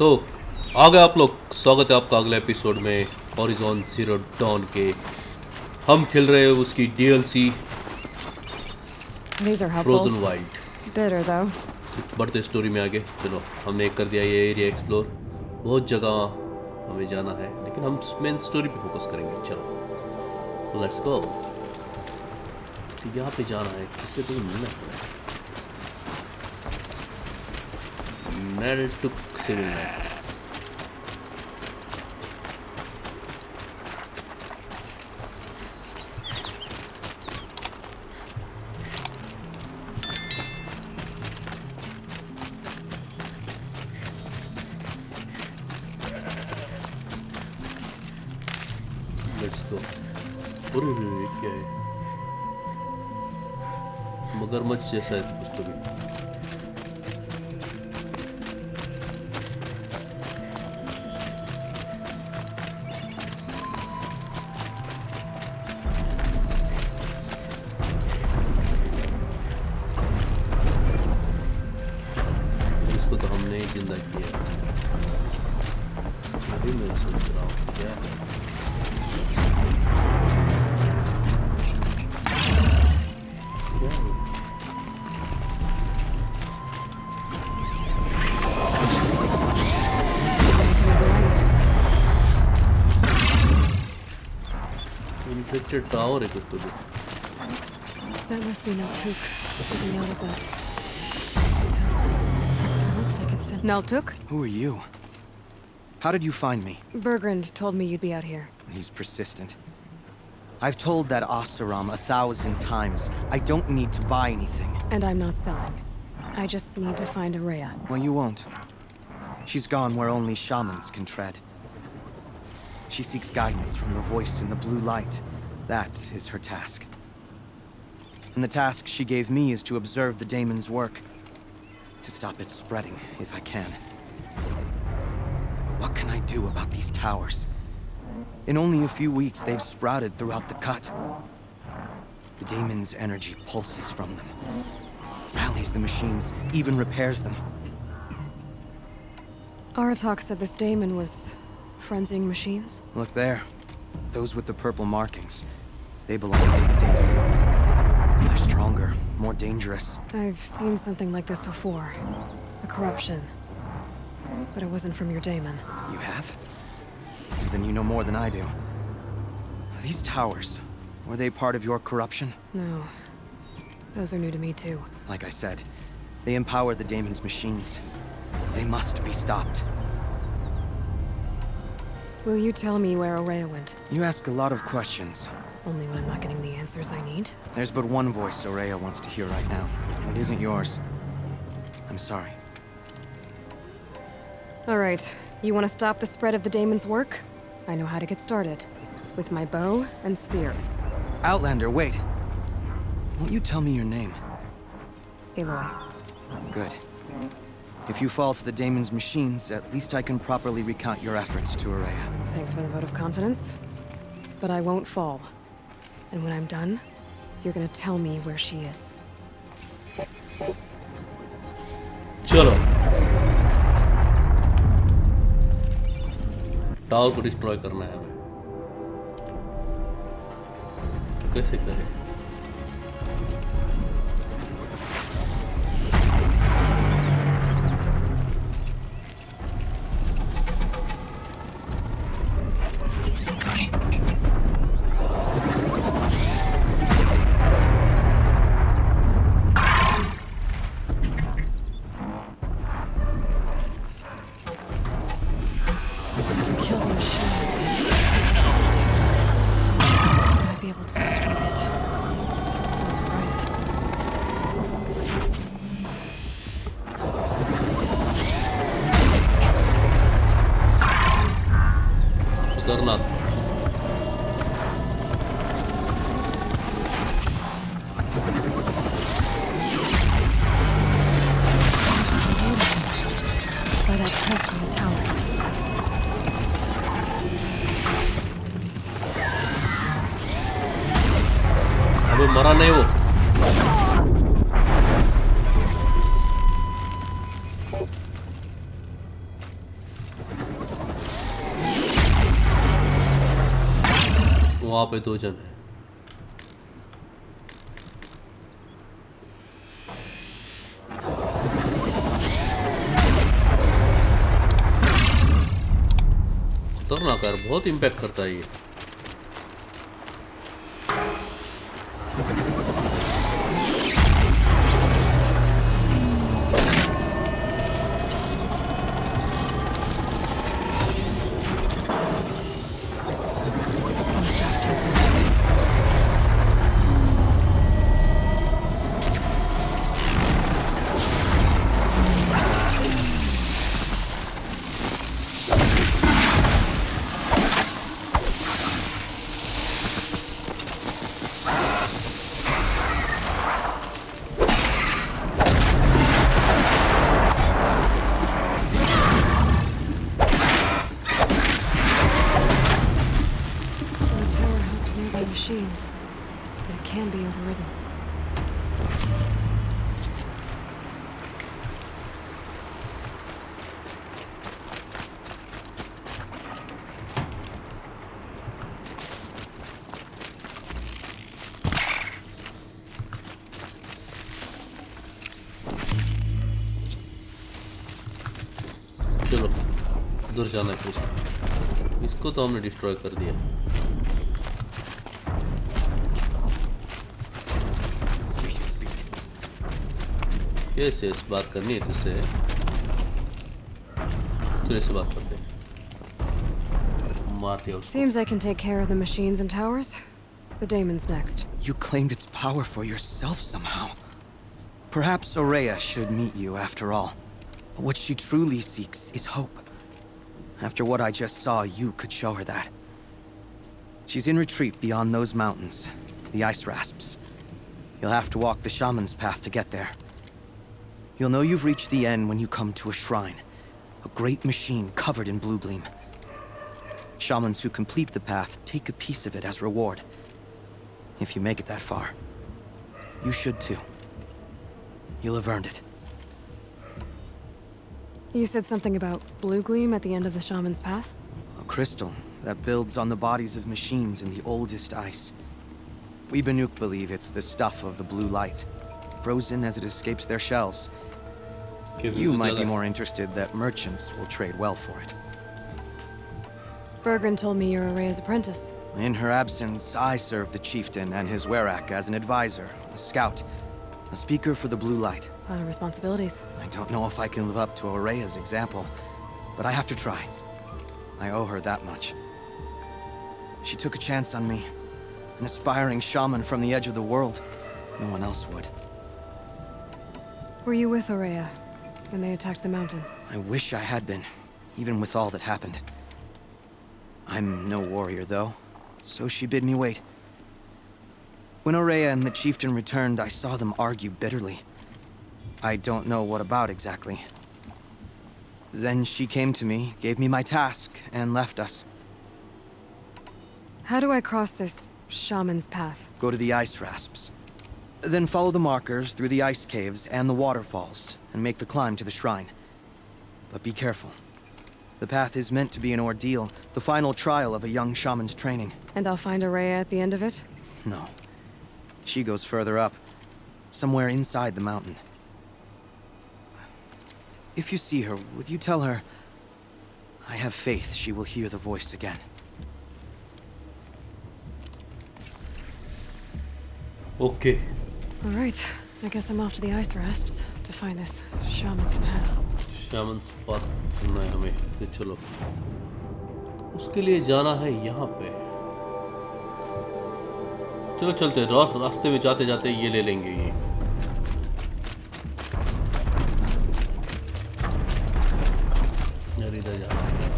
तो आ गए आप लोग। स्वागत है आपका अगले एपिसोड में हॉरिजॉन जीरो डॉन के। हम खेल रहे हैं उसकी DLC These are helpful. Frozen wild. Bitter though. बढ़ते स्टोरी में आगे चलो। हमने कर दिया ये एरिया एक्सप्लोर, बहुत जगह हमें जाना है, लेकिन हम मेन स्टोरी पे फोकस करेंगे। चलो लेट्स गो। तो यहाँ पे जाना है, किससे तो मिलना है। नेल्टुक से मिलना है। Let's go. अरे ये क्या है? मगरमच्छ जैसा है कुछ तो भी। इसको तो हमने ही जिंदा किया। अभी मैं सोच रहा हूँ क्या है। Infected tower है कुछ तो भी। That must be Naltuk. Getting out of that. Looks like it's Naltuk? Who are you? How did you find me? Bergrand told me you'd be out here. He's persistent. I've told that Oseram 1,000 times. I don't need to buy anything. And I'm not selling. I just need to find Araya. Well, you won't. She's gone where only shamans can tread. She seeks guidance from the voice in the blue light. That is her task. And the task she gave me is to observe the daemon's work. To stop it spreading, if I can. But what can I do about these towers? In only a few weeks, they've sprouted throughout the cut. The daemon's energy pulses from them. Rallies the machines, even repairs them. Aratak said this daemon was frenzying machines. Look there. Those with the purple markings. They belong to the daemon. They're stronger, more dangerous. I've seen something like this before. A corruption. But it wasn't from your daemon. You have? Then you know more than I do. These towers, were they part of your corruption? No. Those are new to me too. Like I said, they empower the daemon's machines. They must be stopped. Will you tell me where Araya went? You ask a lot of questions. Only when I'm not getting the answers I need. There's but one voice Araya wants to hear right now, and it isn't yours. I'm sorry. Alright, you want to stop the spread of the daemon's work? I know how to get started. With my bow and spear. Outlander, wait. Won't you tell me your name? Aloy. Good. If you fall to the daemon's machines, at least I can properly recount your efforts to Araya. Thanks for the vote of confidence. But I won't fall. And when I'm done, you're gonna tell me where she is. चलो tower को destroy करना है हमें। कैसे करें? Kill the machines. Might be able to destroy it. Right. खतरनाक। By that post from the tower. अबे मरा नहीं वो। वहाँ पे 2 जन है। खतरनाक यार, बहुत इम्पैक्ट करता है ये। Machines, but it can be overridden. चलो उधर जाना है फिर। इसको तो हमने डिस्ट्रॉय कर दिया। कैसे बात करनी है तुझसे? तेरे से बात करते हैं। मार दिया उसको। Seems I can take care of the machines and towers. The daemon's next. You claimed its power for yourself somehow. Perhaps Aurea should meet you after all. What she truly seeks is hope. After what I just saw, you could show her that. She's in retreat beyond those mountains, the ice rasps. You'll have to walk the shaman's path to get there. You'll know you've reached the end when you come to a shrine, a great machine covered in blue gleam. Shamans who complete the path take a piece of it as reward. If you make it that far, you should too. You'll have earned it. You said something about blue gleam at the end of the shaman's path? A crystal that builds on the bodies of machines in the oldest ice. We Banuk believe it's the stuff of the blue light, frozen as it escapes their shells. You might be more interested that merchants will trade well for it. Bergren told me you're Aurea's apprentice. In her absence, I serve the chieftain and his werak as an advisor, a scout, a speaker for the blue light. A lot of responsibilities. I don't know if I can live up to Aurea's example, but I have to try. I owe her that much. She took a chance on me, an aspiring shaman from the edge of the world. No one else would. Were you with Aurea when they attacked the mountain? I wish I had been, even with all that happened. I'm no warrior, though, so she bid me wait. When Aurea and the chieftain returned, I saw them argue bitterly. I don't know what about exactly. Then she came to me, gave me my task, and left us. How do I cross this shaman's path? Go to the ice rasps. Then follow the markers through the ice caves and the waterfalls, and make the climb to the shrine. But be careful. The path is meant to be an ordeal, the final trial of a young shaman's training. And I'll find Aurea at the end of it? No. She goes further up, somewhere inside the mountain. If you see her, would you tell her, I have faith she will hear the voice again. Okay. All right. I guess I'm off to the ice rasps to find this shaman's path. Shamans path करना है हमें। तो चलो उसके लिए जाना है यहाँ पे। चलो चलते हैं। रास्ते में जाते जाते ये ले लेंगे ये। इधर जाना है।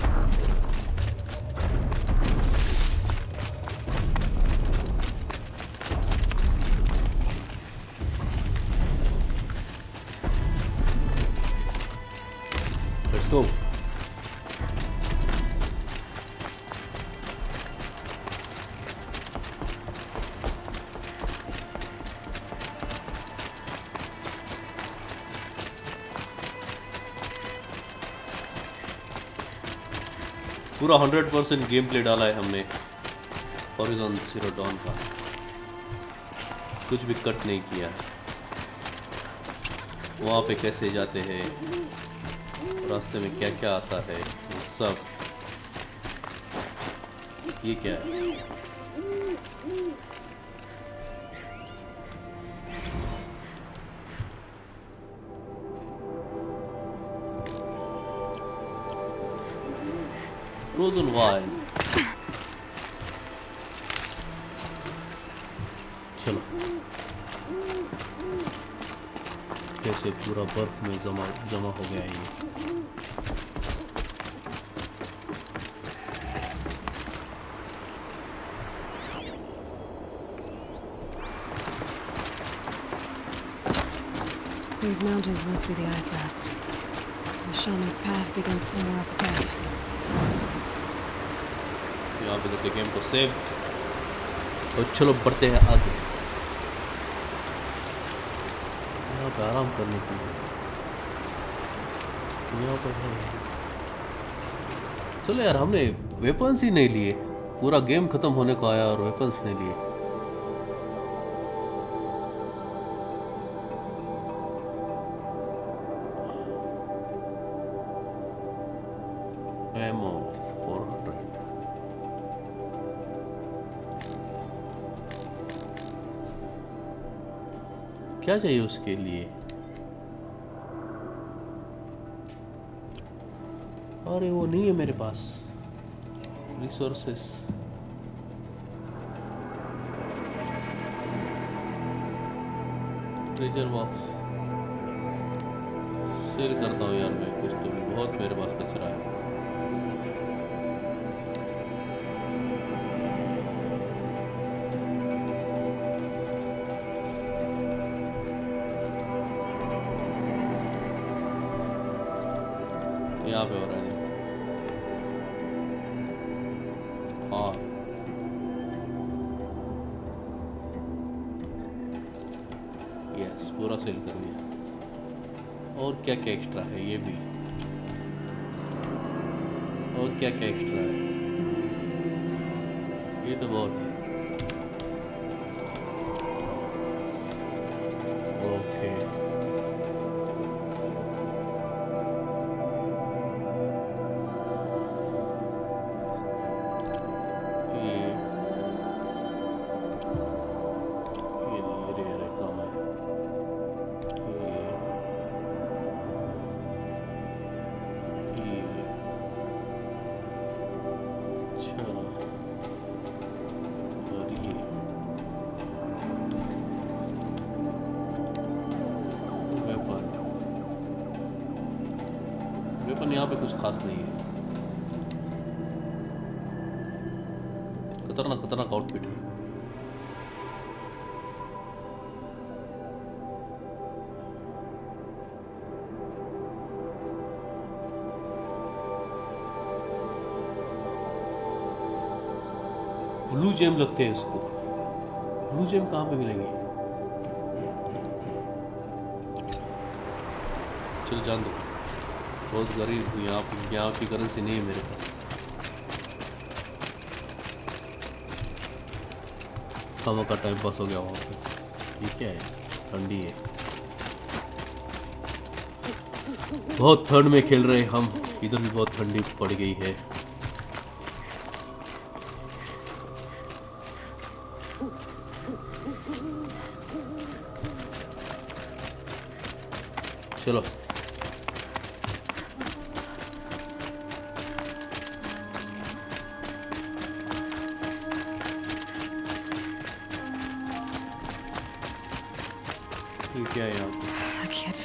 Let's go. पूरा 100% गेम प्ले डाला है हमने। हॉरिजॉन जीरो डॉन का कुछ भी कट नहीं किया है। वहाँ पे कैसे जाते हैं, रास्ते में क्या क्या आता है, वो सब। ये क्या है? Frozen wine. चलो, कैसे पूरा बर्फ में जमा हो गया ये। These mountains must be the ice rasps. The shaman's path begins somewhere up ahead. यहाँ पे करते गेम को सेव और चलो बढ़ते हैं आगे। यहाँ पे आराम करने के लिए यहाँ पर है। चलो यार, हमने वेपन्स ही नहीं लिए। पूरा गेम खत्म होने को आया और वेपन्स नहीं लिए। एमो 400। क्या चाहिए उसके लिए? अरे वो नहीं है मेरे पास रिसोर्सेस। ट्रेजर बॉक्स सेल करता हूँ यार मैं कुछ, तो बहुत मेरे पास कचरा है। यहाँ पे हो रहा है। हाँ, यस, पूरा सेल कर दिया। और क्या क्या एक्स्ट्रा है? ये भी। और क्या क्या एक्स्ट्रा है? ये तो बहुत है। ओके, वेपन यहाँ पे कुछ खास नहीं है। खतरनाक खतरनाक आउटफिट है। ब्लू जेम लगते हैं इसको। ब्लू जेम कहाँ पे मिलेंगे? चल जान दो, बहुत गरीब हूँ। यहाँ की करेंसी नहीं है मेरे पास। खामा का टाइम पास हो गया वहाँ पे। ये क्या है? ठंडी है। बहुत ठंड में खेल रहे हम। इधर भी बहुत ठंडी पड़ गई है। चलो, ये क्या है यहाँ पे? I can't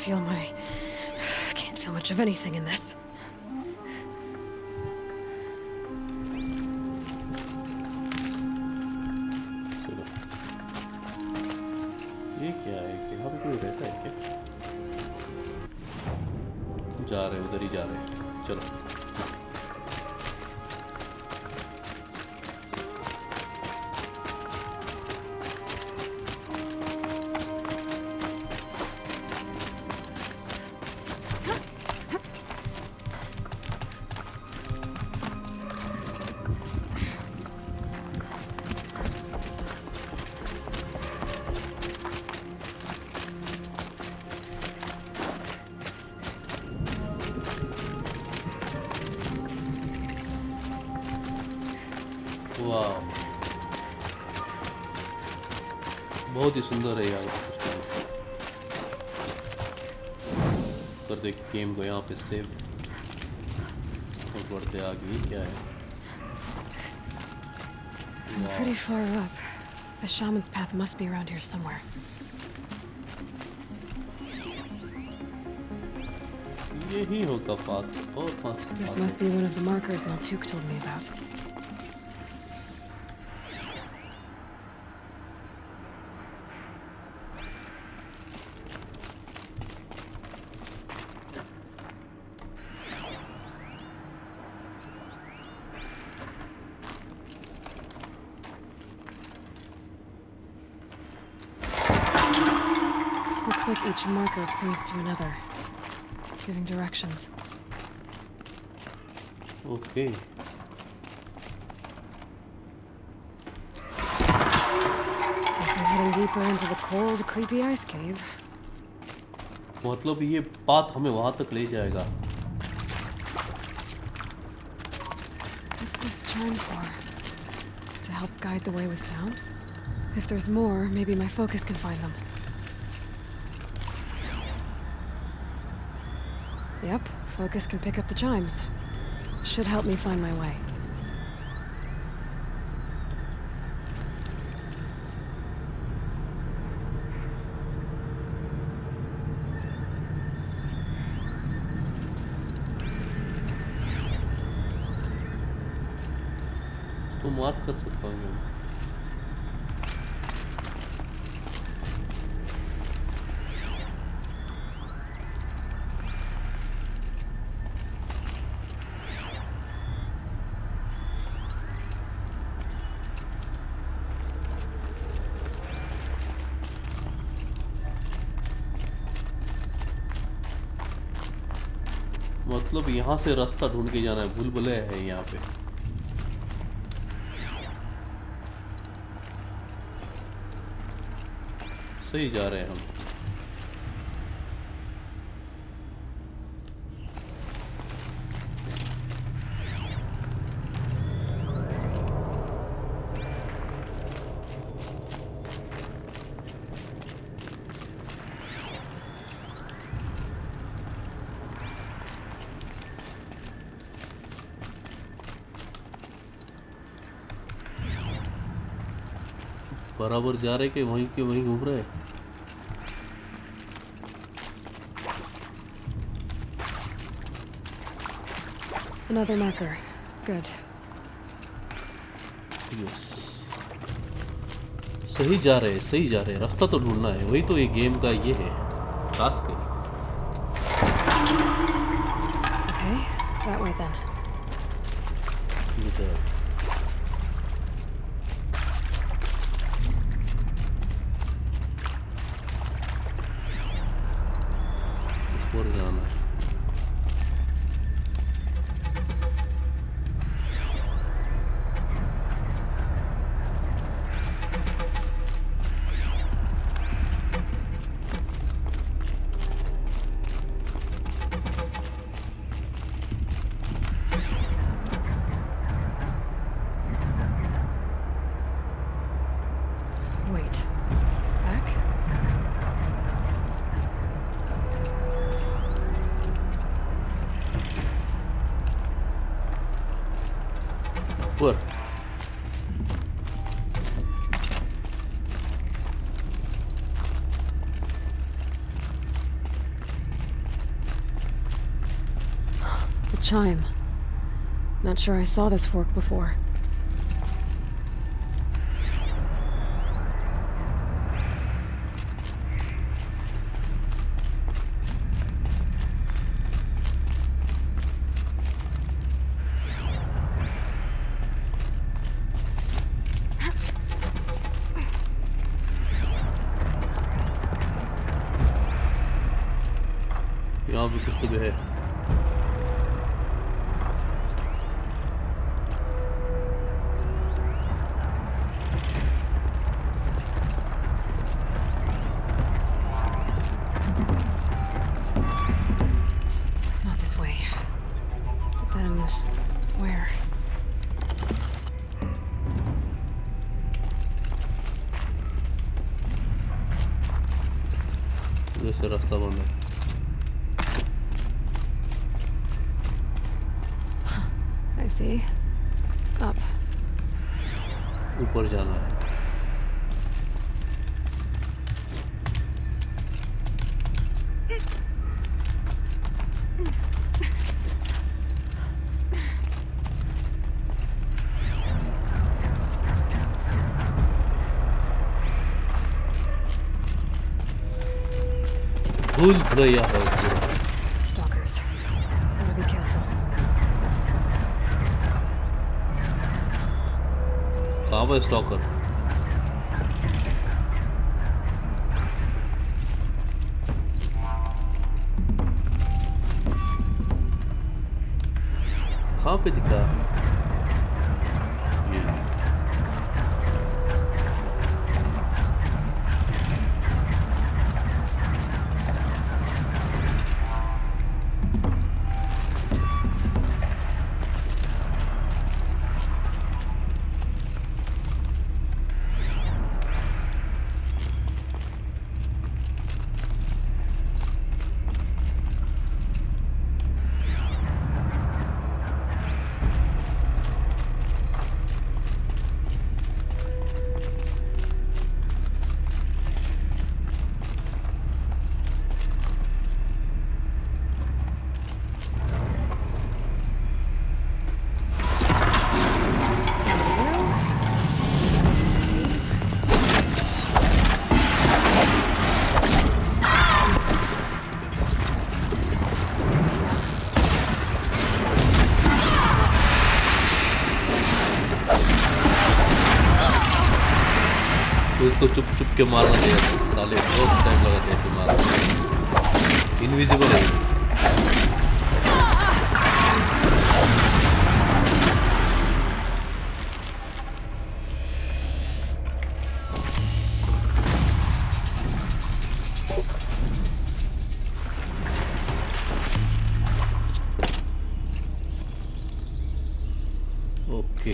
feel much of anything in this. चलो, ये क्या है? यहाँ पे कोई रहता है क्या? जा रहे, उधर ही जा रहे। चलो, वाह, बहुत ही सुंदर है यार। कर दे गेम को यहाँ पे सेव और बढ़ते आगे। क्या है? I'm pretty far up. The shaman's path must be around here somewhere. यही होगा पाथ। और This must be one of the markers Naltuk told me about. Looks like each marker points to another, giving directions. Okay. Guess I'm heading deeper into the cold, creepy ice cave. मतलब ये path हमें वहां तक ले जाएगा। What's this chime for? To help guide the way with sound? If there's more, maybe my focus can find them. Yep, focus can pick up the chimes. Should help me find my way. इसको mark कर सकता हूँ मैं। मतलब यहाँ से रास्ता ढूंढ के जाना है। भूल-भुलैया है यहाँ पे। सही जा रहे हैं हम। बराबर जा रहे कि वहीं के वहीं घूम रहे हैं। Another marker. Good. Yes. सही जा रहे हैं, सही जा रहे हैं। रास्ता तो ढूंढना है। वही तो ये गेम का ये है टास्क है। Okay, that way then. इधर ऊपर जाना है। Wait. Back? ऊपर The chime. Not sure I saw this fork before. यहाँ पे कुछ तो है। Not this way. But then, where? से रास्ता बंद है। I see. Up. ऊपर जाना है। भूल भुलैया है पूरा। Stalkers. Gotta be careful. कहाँ पर स्टॉकर? कहाँ पे दिखा? ये उसको चुप चुप के मारना चाहिए साले, बहुत टाइम लगाते हैं मारने। इनविजिबल है। ओके,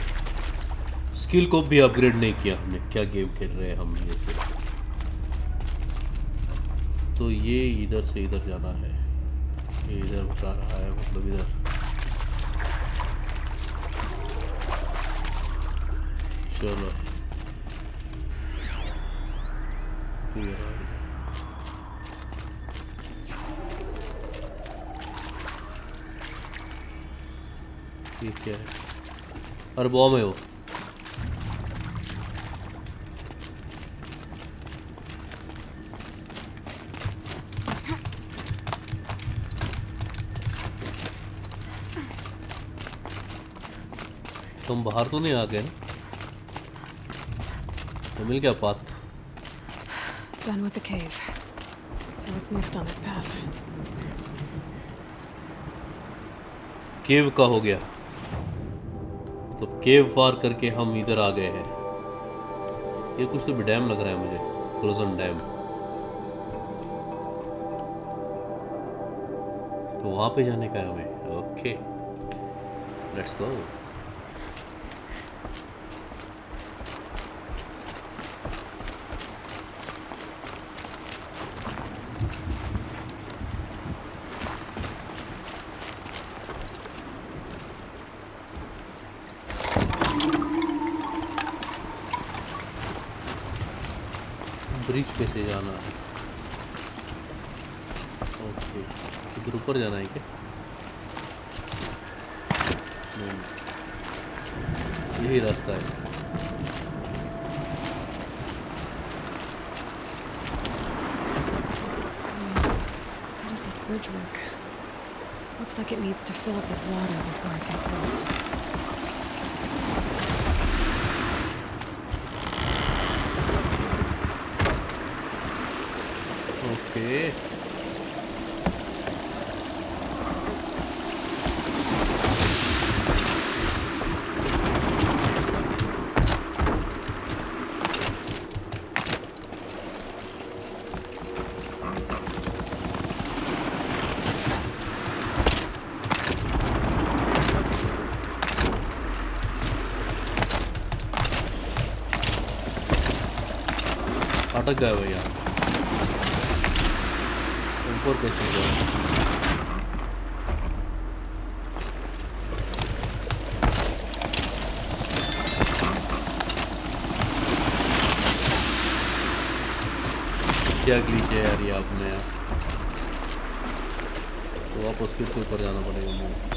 स्किल को भी अपग्रेड नहीं किया हमने। क्या गेम खेल रहे हैं हम ये से। तो ये इधर से इधर जाना है, ये इधर बता रहा है, मतलब इधर। चलो ठीक है। और बॉम्ब है वो। तुम बाहर तो नहीं आ गए ना? तो मिल गया path. Done with the cave. So what's next on this path? केव का हो गया, तो केव पार करके हम इधर आ गए हैं। ये कुछ तो भी डैम लग रहा है मुझे, फ्रोजन डैम। तो वहां पे जाने का है हमें। Okay, let's go. ब्रिज पे से जाना है। ओके, इधर ऊपर जाना है क्या? नहीं, यही रास्ता है। How does this bridge work? Looks like it needs to fill up with water before I can cross. Okay, अटक गया भैया। ऊपर कैसे गया? क्या ग्लिच है यार ये आप में यार, तो वापस फिर से ऊपर जाना पड़ेगा मुझे।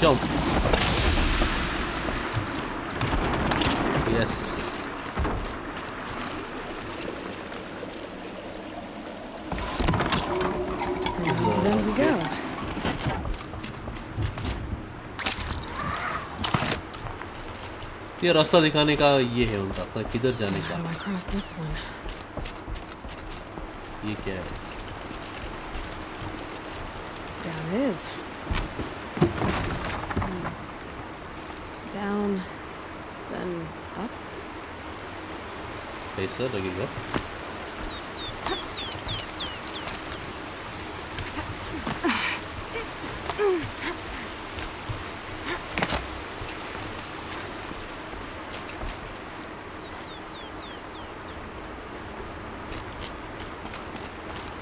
Jump. Yes. There we go. ये रास्ता दिखाने का ये है उनका, किधर जाने How का। do I cross this one? ये क्या है? Down it is. Down, then up. ऐसा लगेगा।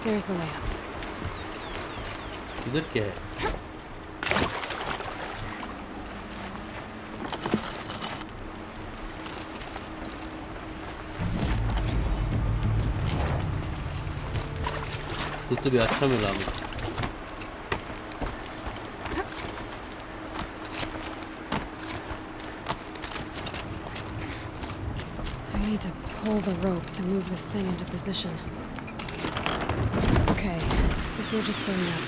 Here's the way up. इधर क्या है? तो भी अच्छा मिला मुझे। I need to pull the rope to move this thing into position. Okay, I think we're just filling up.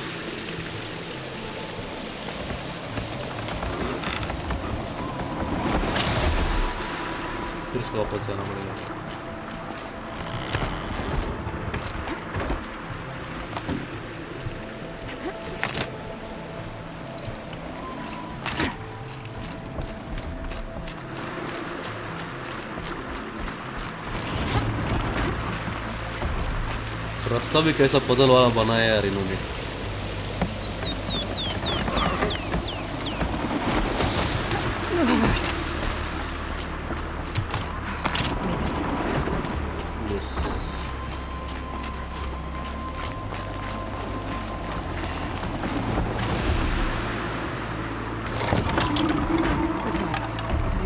फिर से वापस जाना पड़ेगा। रास्ता भी कैसा पजल वाला बनाया यार इन्होंने।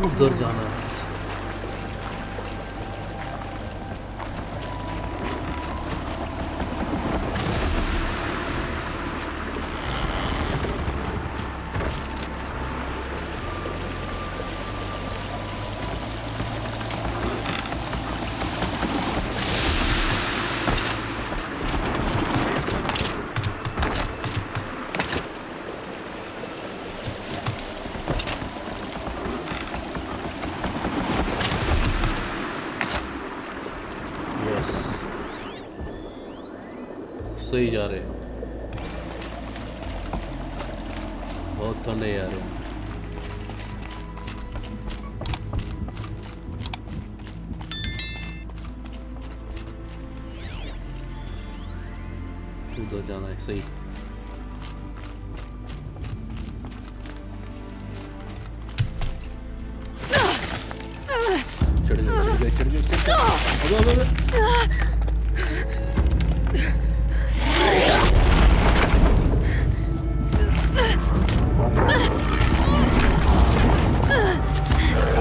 उधर जाना है। सही जा रहे हैं। बहुत ठंड है यार। उधर जाना है सही। चढ़ गए।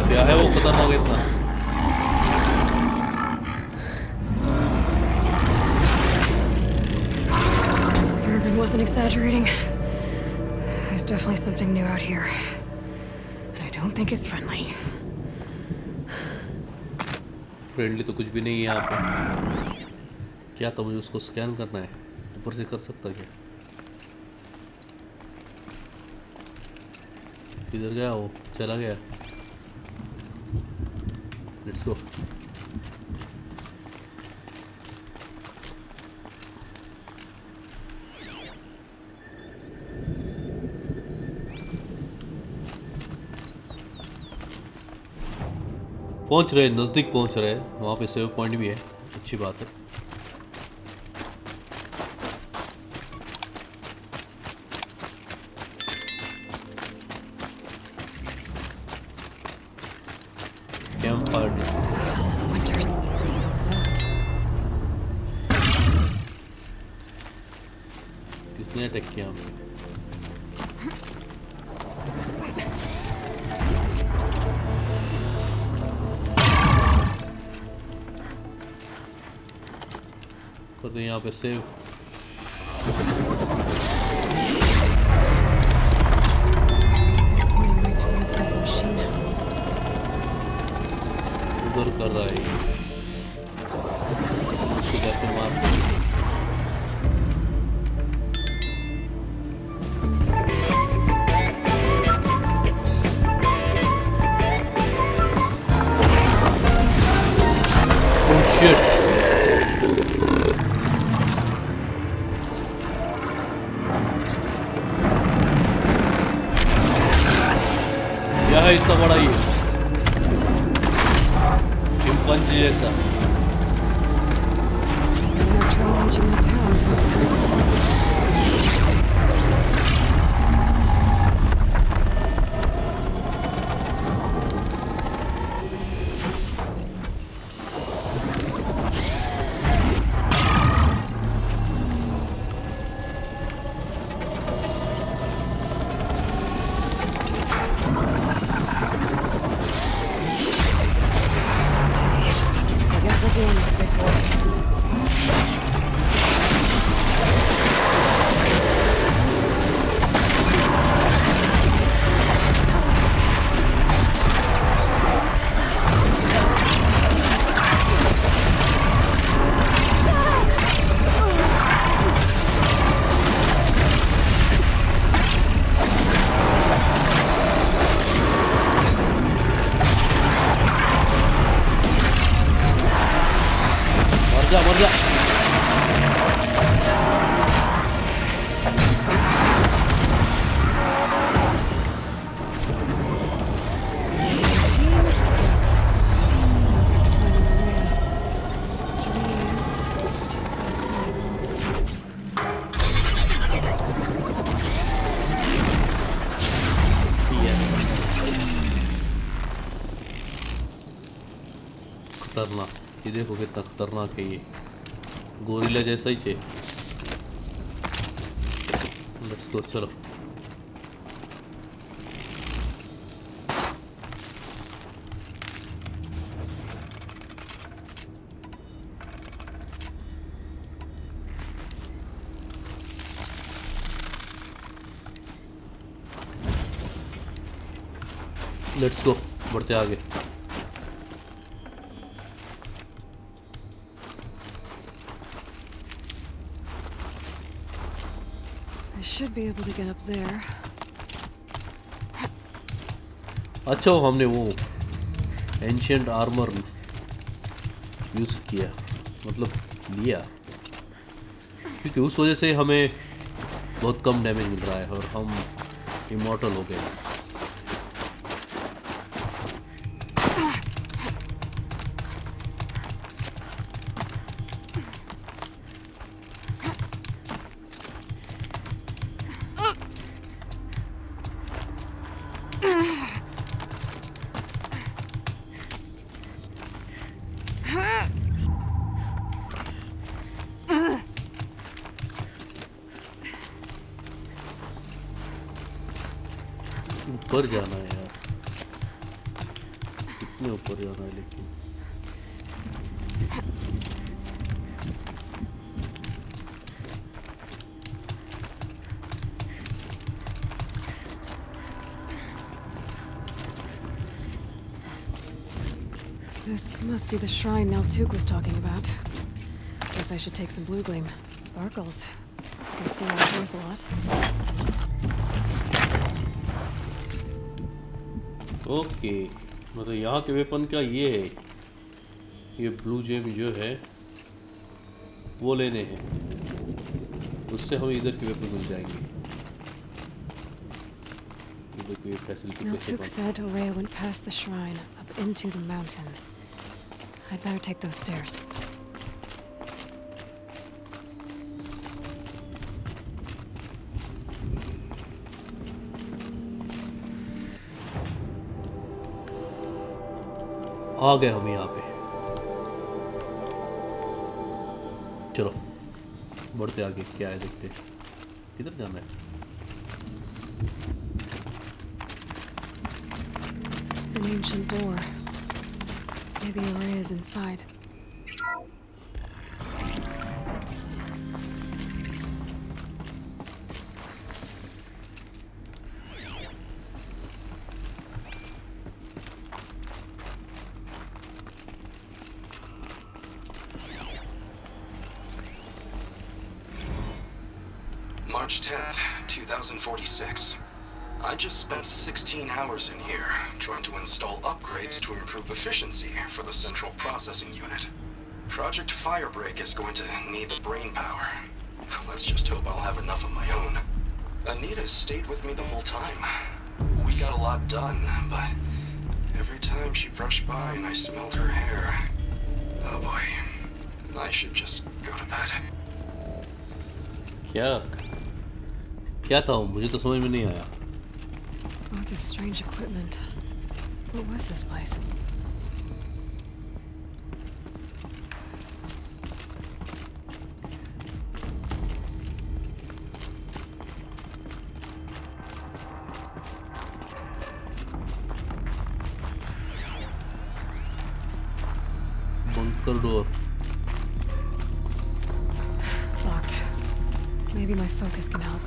क्या है वो खतरनाक इतना? wasn't exaggerating. There's definitely something new out here. And I don't think it's friendly. Friendly तो कुछ भी नहीं है यहाँ पे। क्या तो मुझे उसको स्कैन करना है, ऊपर से कर सकता क्या? किधर गया वो? चला गया। Let's go. पहुंच रहे, नज़दीक पहुंच रहे हैं। वहाँ पे सेव पॉइंट भी है, अच्छी बात है। कैंप फायर किसने अटैक किया हमें? तो यहाँ पे सेव उधर कर रहा है, उसको कैसे मारते हैं? Oh shit! क्या है इतना बड़ा ये पंच जैसा? मर जा। खतरनाक, ये देखो कितना खतरनाक है ये, गोरिल्ला जैसा ही है। लेट्स गो, चलो। लेट्स गो, बढ़ते आगे। Should be able to get up there. अच्छा, हमने वो एंशिएंट आर्मर यूज़ किया, मतलब लिया, क्योंकि उस वजह से हमें बहुत कम डैमेज मिल रहा है और हम इमॉर्टल हो गए। ऊपर जाना है यार, कितने ऊपर जाना है लेकिन। This must be the shrine Naltuk was talking about. Guess I should take some blue gleam. Sparkles. I can see why it's worth a lot. Okay मतलब यहाँ के वेपन का ये है, ये ब्लू जेम जो है वो लेने हैं, उससे हमें इधर के वेपन मिल जाएंगे। इधर की फैसिलिटी कैसे Naltuk said Aurea went past the shrine, up into the mountain. I'd better take those stairs. आ गए हम यहाँ पे। चलो बढ़ते आगे, क्या है देखते हैं। किधर जाना है? An ancient door. Maybe Aurea is inside. March 10th, 2046. I just spent 16 hours in here, trying to install upgrades to improve efficiency for the central processing unit. Project Firebreak is going to need the brain power. Let's just hope I'll have enough of my own. Anita stayed with me the whole time. We got a lot done, but every time she brushed by and I smelled her hair... Oh boy. I should just go to bed. क्या था वो? मुझे तो समझ में नहीं आया। Lots of strange equipment. What was this place? Bunker door. Locked. Maybe my focus can help.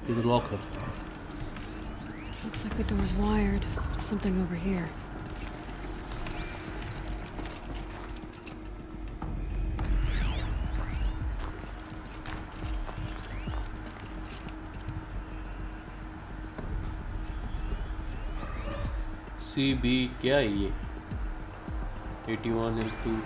इधर लॉक है। Looks like the door's wired to something over here. CB क्या है ये? 81L2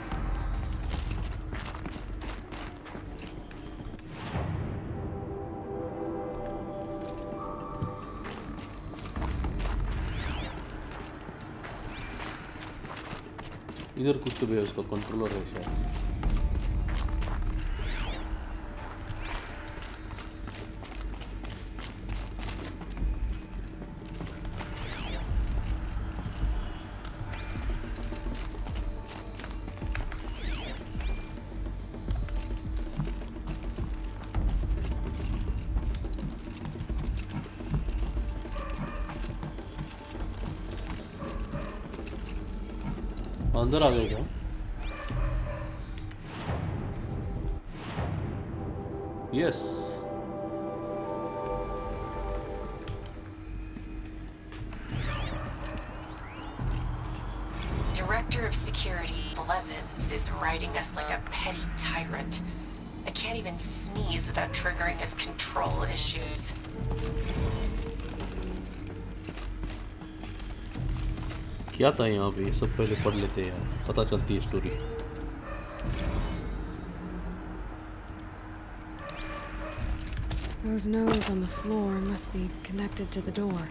इधर कुछ तो भी है, उसका कंट्रोलर है शायद। अंदर आ गए क्या? Yes. Director of Security Blevins is writing us like a petty tyrant. I can't even sneeze without triggering his control issues. क्या था यहाँ पे? सब पहले पढ़ लेते हैं, पता चलती है story. Those nodes on the floor must be connected to the door.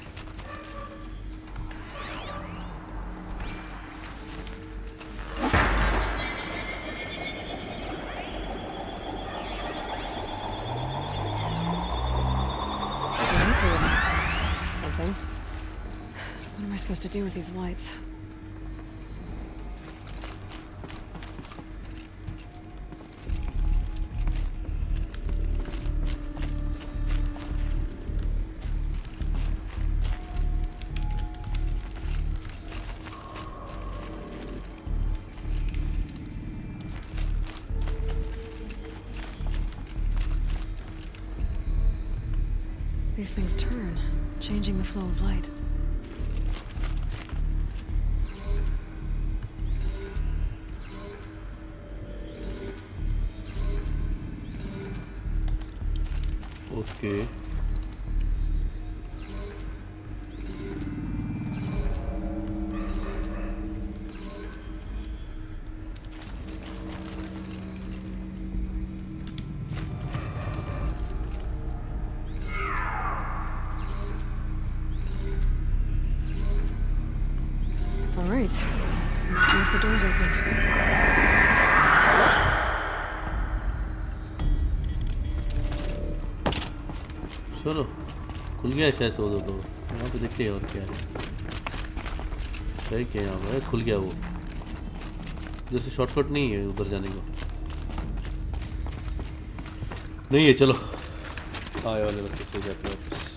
Something. What am I supposed to do with these lights? These things turn, changing the flow of light. Okay. All right. Let's see if the door's open. चलो खुल गया शायद से वो तो यहाँ पे देखते हैं और क्या है सही क्या यहाँ पे खुल गया वो इधर से शॉर्टकट नहीं है उधर जाने का नहीं है चलो आए वाले बच्चे सो जाते हैं वापस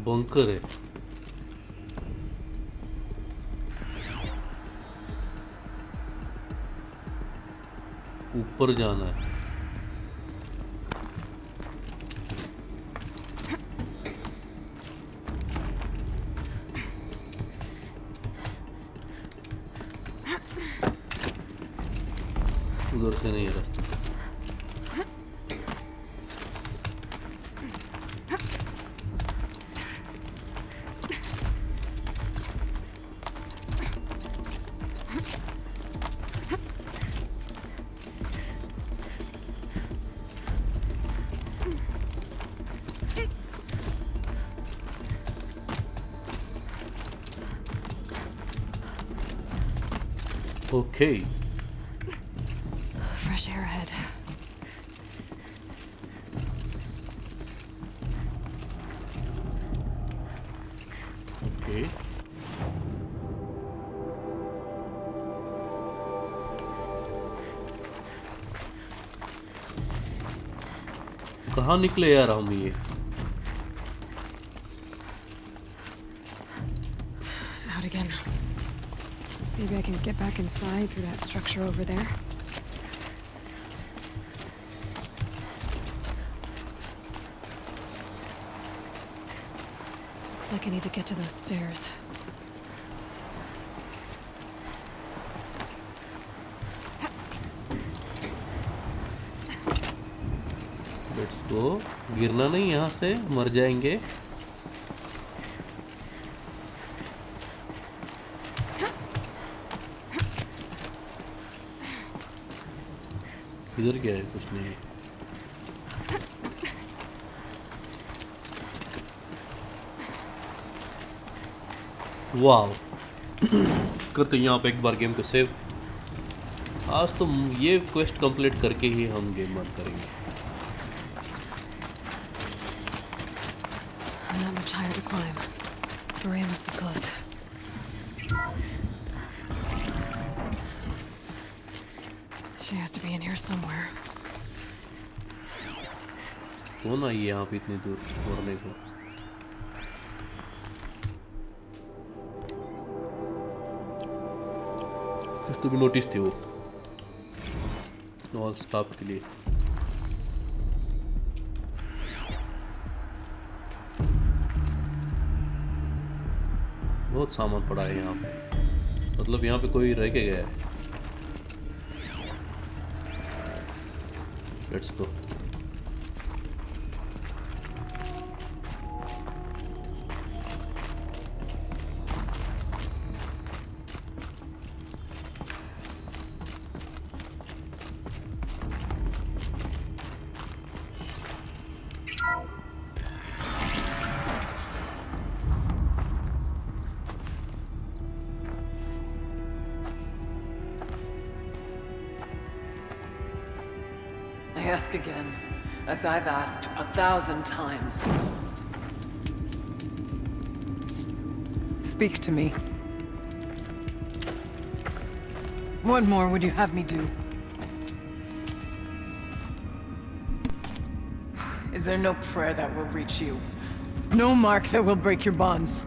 बंकर है ऊपर जाना है उधर से नहीं है रास्ता Okay. Fresh air ahead. Okay. कहाँ निकले यार हम ये Out again. Maybe I can get back inside through that structure over there. Looks like I need to get to those stairs. Let's go गिरना नहीं यहाँ से मर जाएंगे इधर क्या है कुछ नहीं वाव करते यहाँ पे एक बार गेम को सेव आज तो ये क्वेस्ट कंप्लीट करके ही हम गेम बंद करेंगे Not much higher to climb. Maria must be close. She has to be in here somewhere. कौन आई है यहाँ पे इतनी दूर मरने को कुछ तो भी नोटिस थी वो ऑल स्टाफ के लिए बहुत सामान पड़ा है यहाँ पे मतलब यहाँ पे कोई रह के गया है let's go ask again, as I've asked 1,000 times. Speak to me. What more would you have me do? Is there no prayer that will reach you? No mark that will break your bonds?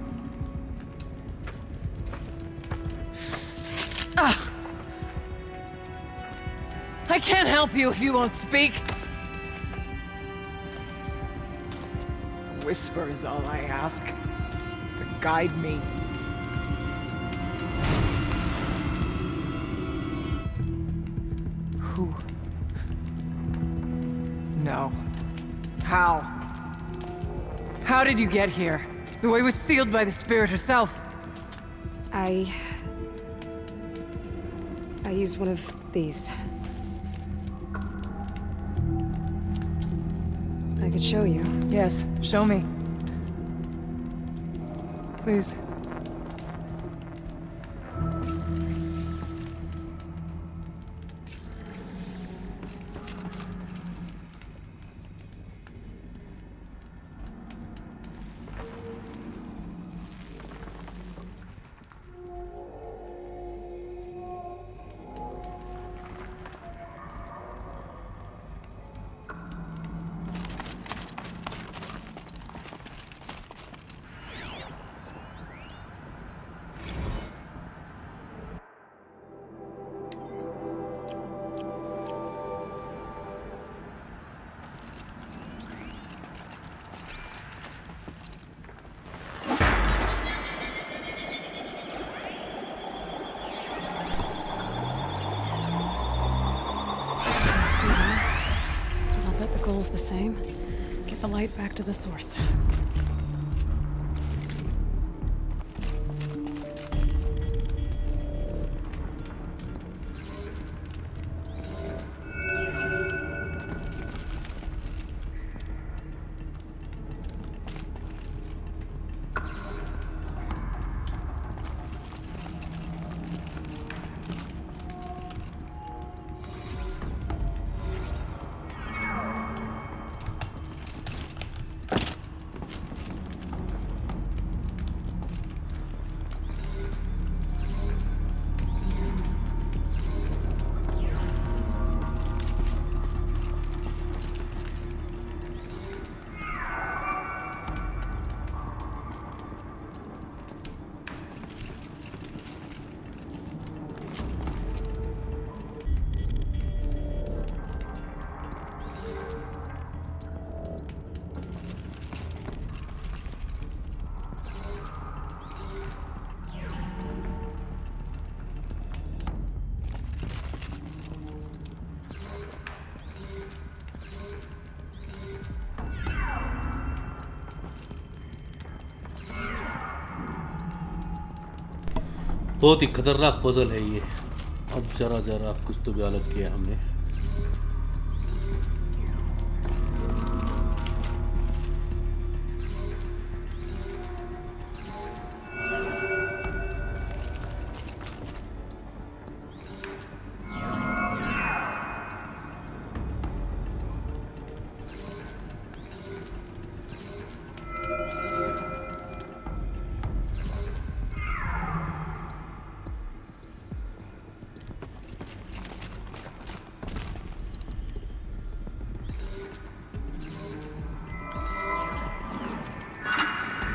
Ah! I can't help you if you won't speak! A whisper is all I ask. To guide me. Who? No. How? How did you get here? The way was sealed by the spirit herself. I used one of these. I could show you. Yes, show me. Please. The same. Get the light back to the source. बहुत ही खतरनाक puzzle है ये। अब जरा जरा कुछ तो भी अलग किया हमने।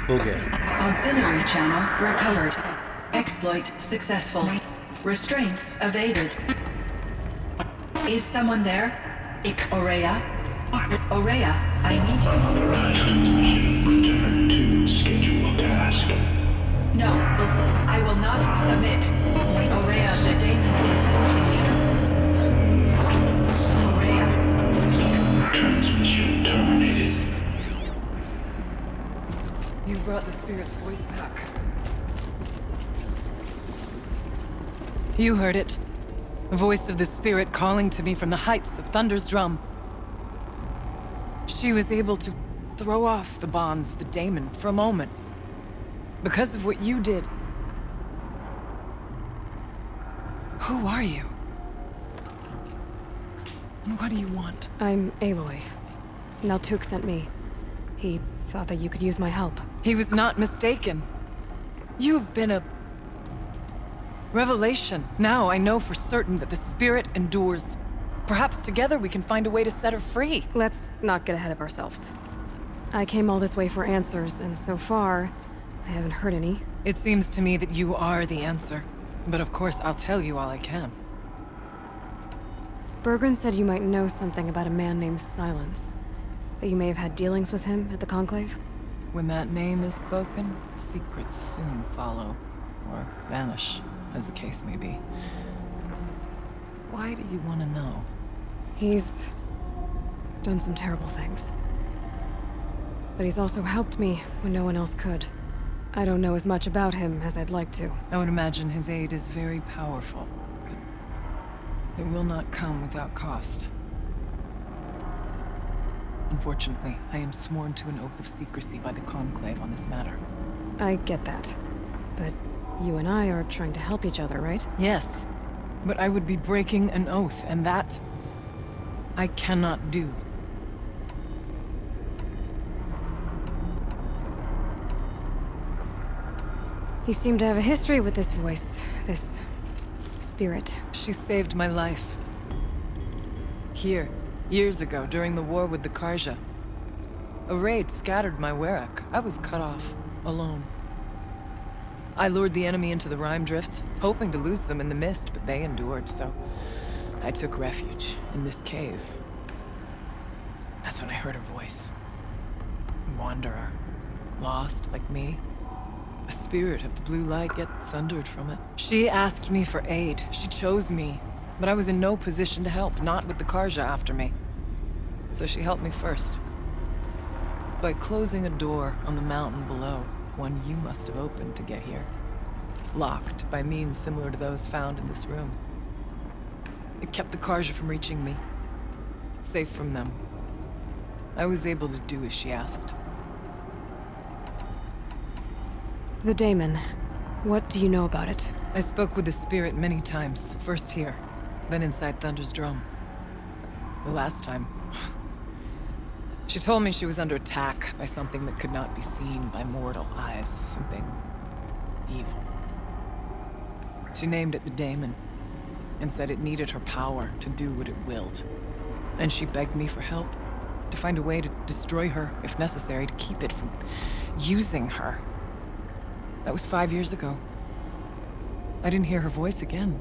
हो गया। Auxiliary channel recovered. Exploit successful. Restraints evaded. Is someone there? Aurea? Aurea, I need you. Return to scheduled task. No, I will not submit. Aurea, the daemon is Aurea. Transmission terminated. You brought the spirit's voice back. You heard it. The voice of the spirit calling to me from the heights of Thunder's drum. She was able to throw off the bonds of the daemon for a moment. Because of what you did. Who are you? And what do you want? I'm Aloy. Naltuk sent me. He thought that you could use my help. He was not mistaken. You've been a... revelation. Now I know for certain that the spirit endures. Perhaps together we can find a way to set her free. Let's not get ahead of ourselves. I came all this way for answers, and so far, I haven't heard any. It seems to me that you are the answer. But of course, I'll tell you all I can. Bergren said you might know something about a man named Silence. That you may have had dealings with him at the Conclave? When that name is spoken, secrets soon follow. Or vanish, as the case may be. Why do you want to know? He's done some terrible things. But he's also helped me when no one else could. I don't know as much about him as I'd like to. I would imagine his aid is very powerful. But it will not come without cost. Unfortunately, I am sworn to an oath of secrecy by the Conclave on this matter. I get that. But you and I are trying to help each other, right? Yes. But I would be breaking an oath, and that... I cannot do. You seem to have a history with this voice, this spirit. She saved my life. Here, years ago, during the war with the Karja. A raid scattered my Werak. I was cut off, alone. I lured the enemy into the Rime Drifts, hoping to lose them in the mist, but they endured, so I took refuge in this cave. That's when I heard her voice. A wanderer, lost like me. A spirit of the blue light, yet sundered from it. She asked me for aid. She chose me. But I was in no position to help, not with the Karja after me. So she helped me first. By closing a door on the mountain below, one you must have opened to get here. Locked by means similar to those found in this room. It kept the Karja from reaching me. Safe from them. I was able to do as she asked. The Daemon. What do you know about it? I spoke with the spirit many times. First here, then inside Thunder's drum. The last time... She told me she was under attack by something that could not be seen by mortal eyes. Something... evil. She named it the Daemon, and said it needed her power to do what it willed. And she begged me for help, to find a way to destroy her, if necessary, to keep it from using her. That was 5 years ago. I didn't hear her voice again.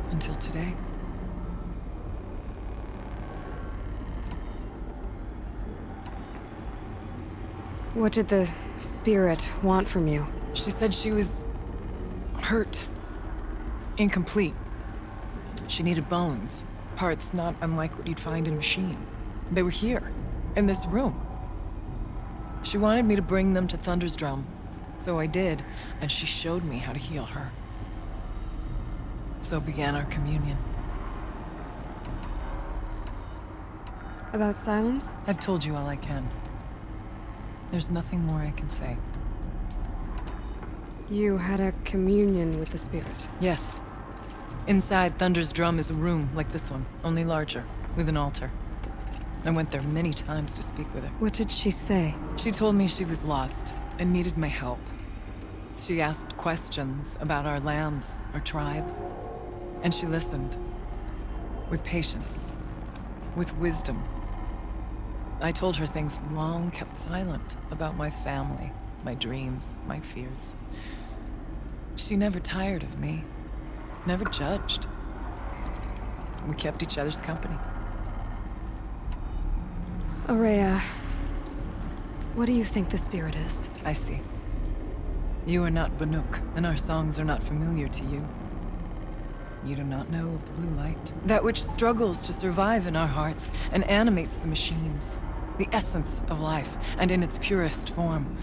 Until today. What did the spirit want from you? She said she was... hurt. Incomplete. She needed bones. Parts not unlike what you'd find in a machine. They were here, in this room. She wanted me to bring them to Thunder's drum. So I did, and she showed me how to heal her. So began our communion. About Silence? I've told you all I can. There's nothing more I can say. You had a communion with the spirit. Yes. Inside Thunder's drum is a room like this one, only larger, with an altar. I went there many times to speak with her. What did she say? She told me she was lost and needed my help. She asked questions about our lands, our tribe, and she listened. With patience. With wisdom. I told her things long kept silent about my family, my dreams, my fears. She never tired of me. Never judged. We kept each other's company. Aurea, what do you think the spirit is? I see. You are not Banuk, and our songs are not familiar to you. You do not know of the blue light. That which struggles to survive in our hearts and animates the machines. The essence of life, and in its purest form.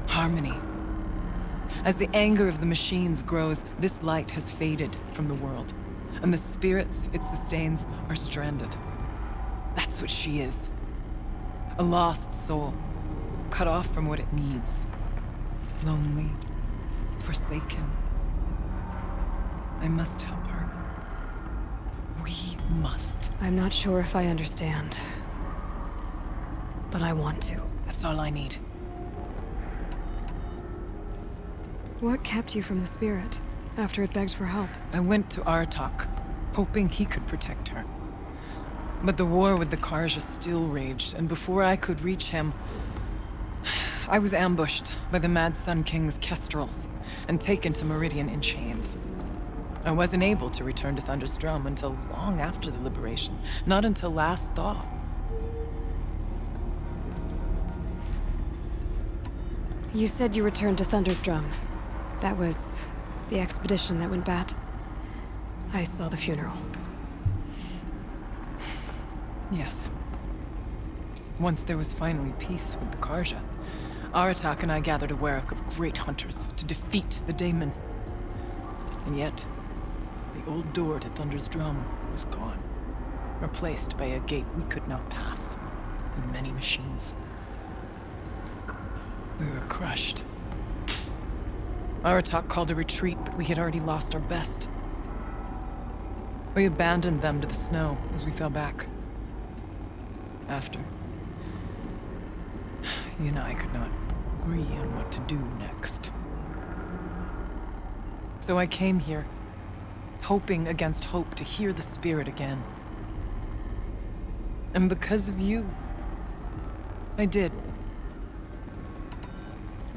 Harmony. As the anger of the machines grows, this light has faded from the world, and the spirits it sustains are stranded. That's what she is. A lost soul, cut off from what it needs. Lonely, forsaken. I must help her. We must. I'm not sure if I understand. But I want to. That's all I need. What kept you from the spirit after it begged for help? I went to Artok, hoping he could protect her. But the war with the Karja still raged, and before I could reach him, I was ambushed by the Mad Sun King's kestrels and taken to Meridian in chains. I wasn't able to return to Thunder's Drum until long after the liberation, not until last thaw. You said you returned to Thunder's Drum. That was the expedition that went bad. I saw the funeral. Yes. Once there was finally peace with the Karja, Aratak and I gathered a Werak of great hunters to defeat the Daemon. And yet, the old door to Thunder's Drum was gone, replaced by a gate we could not pass, and many machines. We were crushed. Aratak called a retreat, but we had already lost our best. We abandoned them to the snow as we fell back. After, you and I could not agree on what to do next. So I came here, hoping against hope to hear the spirit again. And because of you, I did.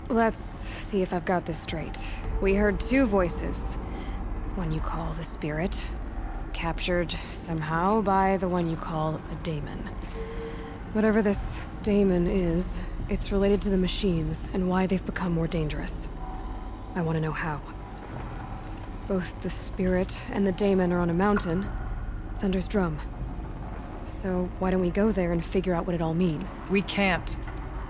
Let's see if I've got this straight. We heard two voices. One you call the spirit, captured somehow by the one you call a daemon. Whatever this daemon is, it's related to the machines and why they've become more dangerous. I want to know how. Both the spirit and the daemon are on a mountain, Thunder's Drum. So why don't we go there and figure out what it all means? We can't.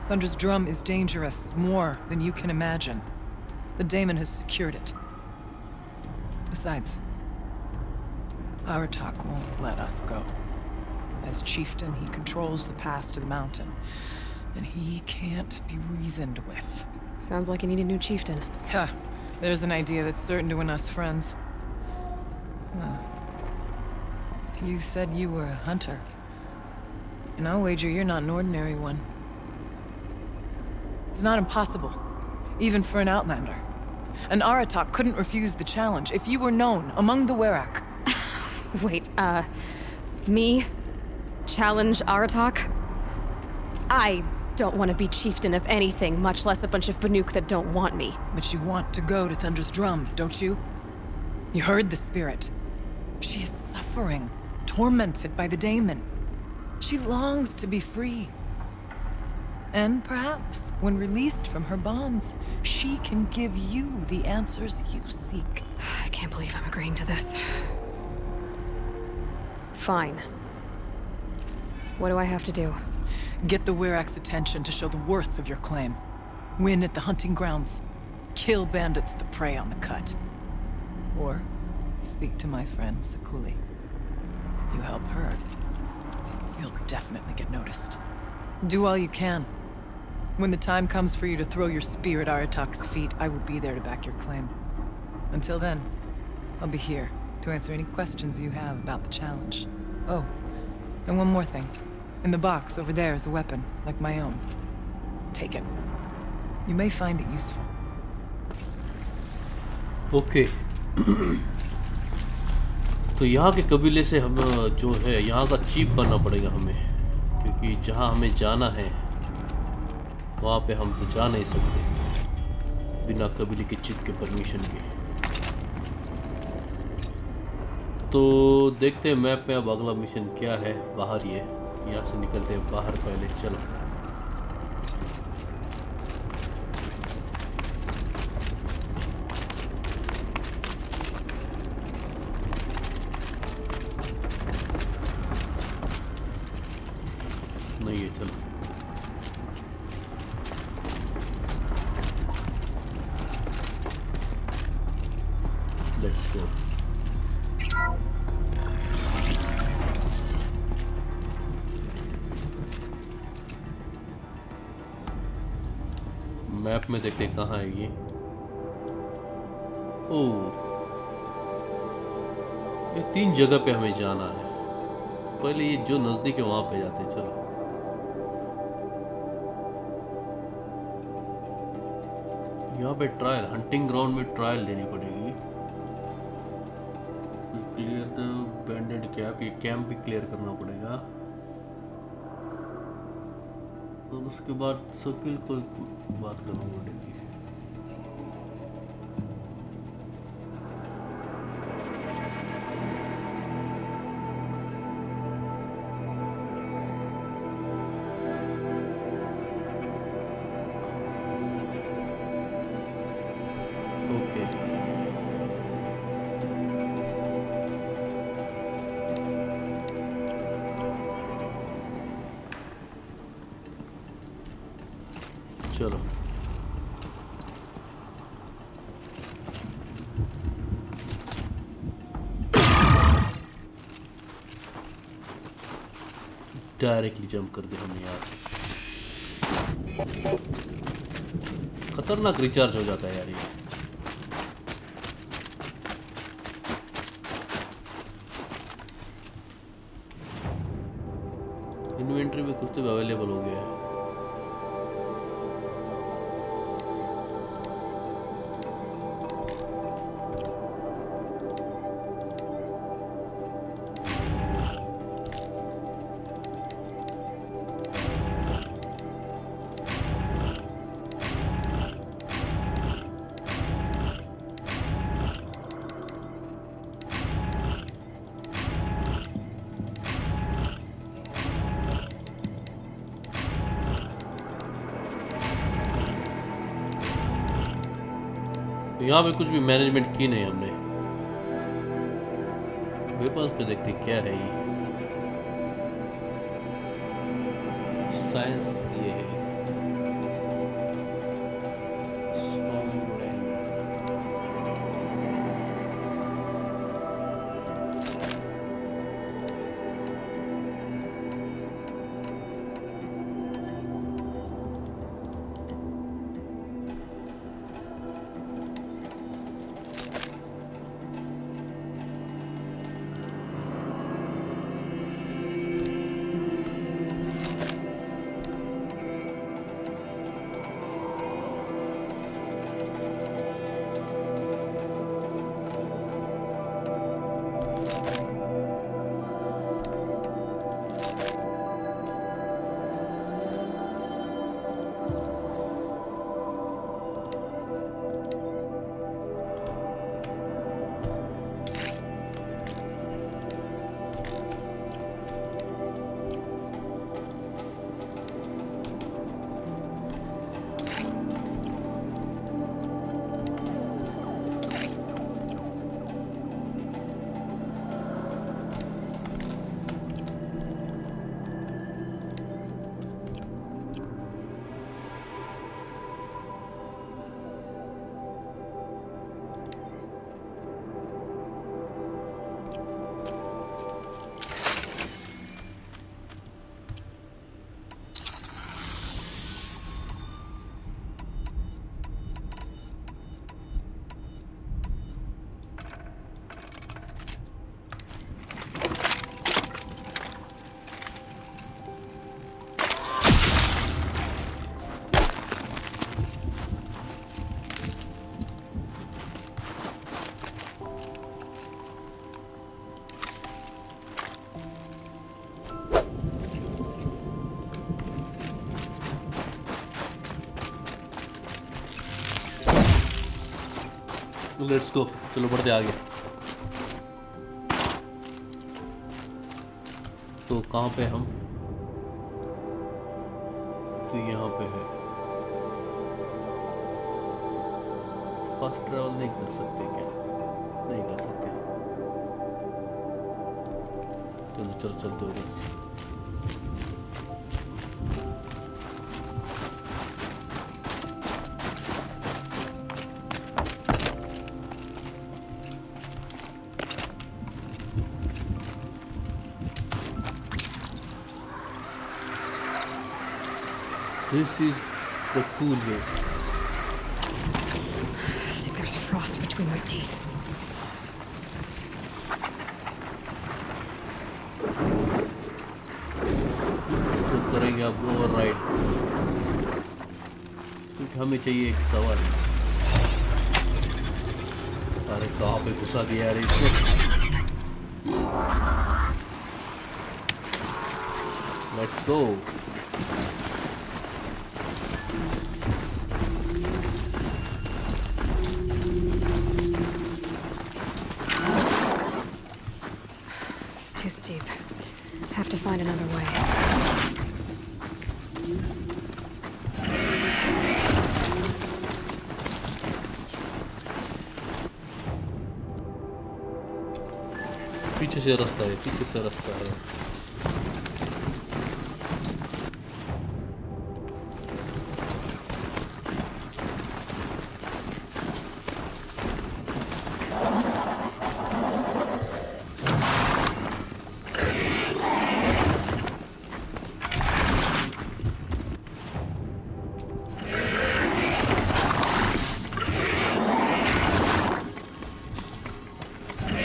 Thunder's Drum is dangerous, more than you can imagine. The daemon has secured it. Besides, Aratak won't let us go. As chieftain, he controls the pass to the mountain, and he can't be reasoned with. Sounds like you need a new chieftain. Huh. There's an idea that's certain to win us friends. Huh. You said you were a hunter. And I'll wager you're not an ordinary one. It's not impossible, even for an outlander. And Aratak couldn't refuse the challenge if you were known among the Werak. Wait, me? Challenge Aratak? I don't want to be chieftain of anything, much less a bunch of Banuk that don't want me. But you want to go to Thunder's Drum, don't you? You heard the spirit. She is suffering, tormented by the daemon. She longs to be free. And perhaps, when released from her bonds, she can give you the answers you seek. I can't believe I'm agreeing to this. Fine. What do I have to do? Get the Werak's attention to show the worth of your claim. Win at the hunting grounds. Kill bandits that prey on the cut. Or speak to my friend Sakuli. You help her, you'll definitely get noticed. Do all you can. When the time comes for you to throw your spear at Aratak's feet, I will be there to back your claim. Until then, I'll be here to answer any questions you have about the challenge. Oh, and one more thing. In the box over there is a weapon, like my own. Take it. You may find it useful. Okay तो यहाँ के कबीले से हम जो है यहाँ का चीफ बनना पड़ेगा हमें, क्योंकि जहाँ हमें जाना है वहाँ पे हम तो जा नहीं सकते बिना कबीले के चीफ के परमिशन के। तो देखते हैं मैप में अब अगला मिशन क्या है। बाहर ही है, यहाँ से निकलते हैं बाहर पहले। चलो नहीं है, चलो लेट्स गो। मैप में देखते हैं कहाँ है ये। ओह ये 3 जगह पे हमें जाना है। पहले ये जो नजदीक है वहां पे जाते हैं। चलो यहाँ पे ट्रायल, हंटिंग ग्राउंड में ट्रायल देनी पड़ेगी। क्लियर द बैंडेड कैंप, ये कैंप भी क्लियर करना पड़ेगा। और उसके बाद सर्किल को बात करना पड़ेगी। ओके चलो डायरेक्टली जंप कर दिया हमने यार। खतरनाक रिचार्ज हो जाता है यार ये। इन्वेंटरी में कुछ तो अवेलेबल हो गया है। तो यहाँ पे कुछ भी मैनेजमेंट की नहीं हमने। वेपन्स पे देखते क्या है ये। साइंस ये है। लेट्स गो, चलो बढ़ते आगे। तो कहाँ पे हम? तो यहाँ पे है। फास्ट ट्रैवल नहीं कर सकते क्या? नहीं कर सकते। चलो चलो चलते हो। This is the cool way. I think there's frost between my teeth. करेंगे अब ओवरराइड, क्योंकि हमें चाहिए एक सवारी। अरे कहाँ पे घुसा दिया यार इसको। Let's go. It's too steep. Have to find another way. पीछे से रास्ता है, पीछे से रास्ता है।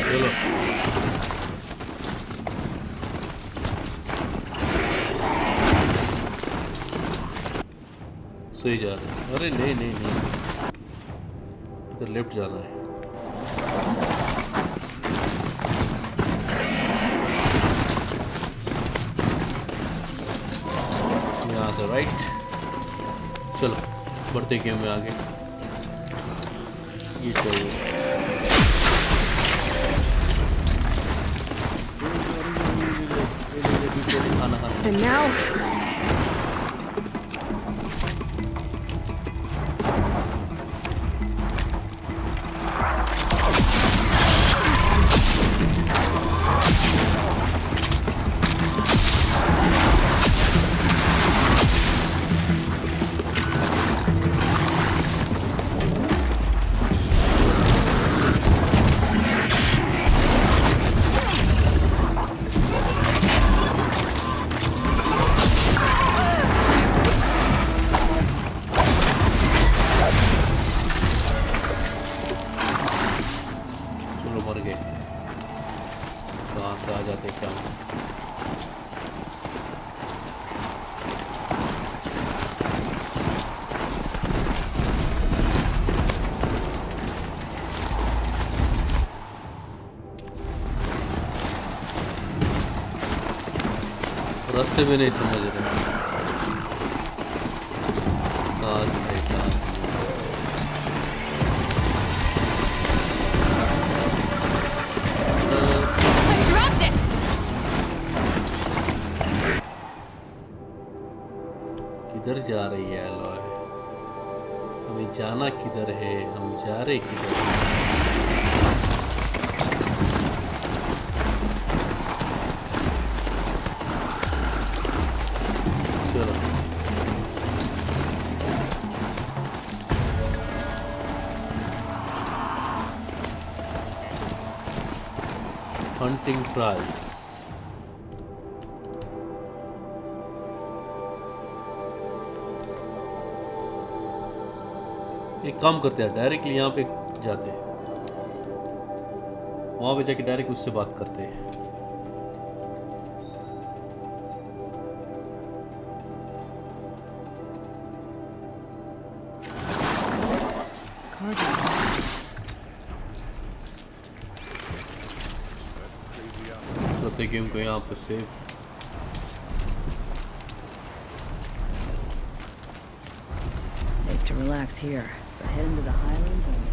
चलो सही जा रहे हैं। अरे नहीं नहीं नहीं, इधर लेफ्ट जाना है। यहाँ से राइट। चलो बढ़ते गेम में आगे। ये चाहिए। खाना खाना। And now, चलो मर गए। कहाँ से आ जाते क्या? रास्ते में नहीं समझ रहे। कहाँ से कहाँ से? I dropped it! किधर जा रही है एलॉय? हमें जाना किधर है? हम जा रहे किधर हैं? चलो हंटिंग ट्रायल्स। एक काम करते हैं, डायरेक्टली यहाँ पे जाते हैं, वहाँ पे जाके डायरेक्ट उससे बात करते हैं। करते गेम को यहाँ पे save. Safe to relax here, but head into the highlands and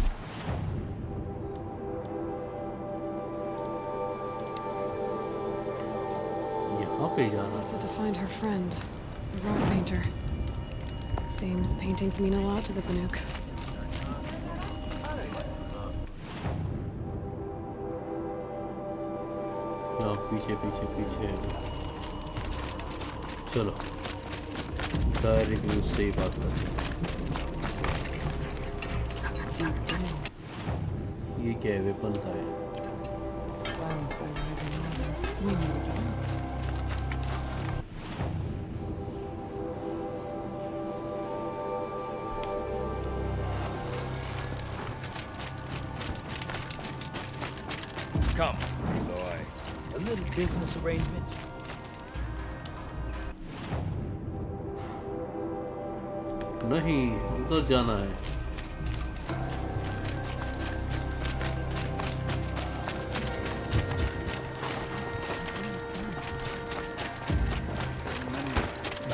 यहाँ पे जाना also था। to find her friend, the rock painter. Seems paintings mean a lot to the Banuk. यहाँ पीछे पीछे पीछे। चलो डायरेक्टली उससे ही बात करते हैं। ये क्या है? वेपन का है। Silence by rising waters. We know that. Come, Aloy. A little business arrangement. नहीं, उधर जाना है।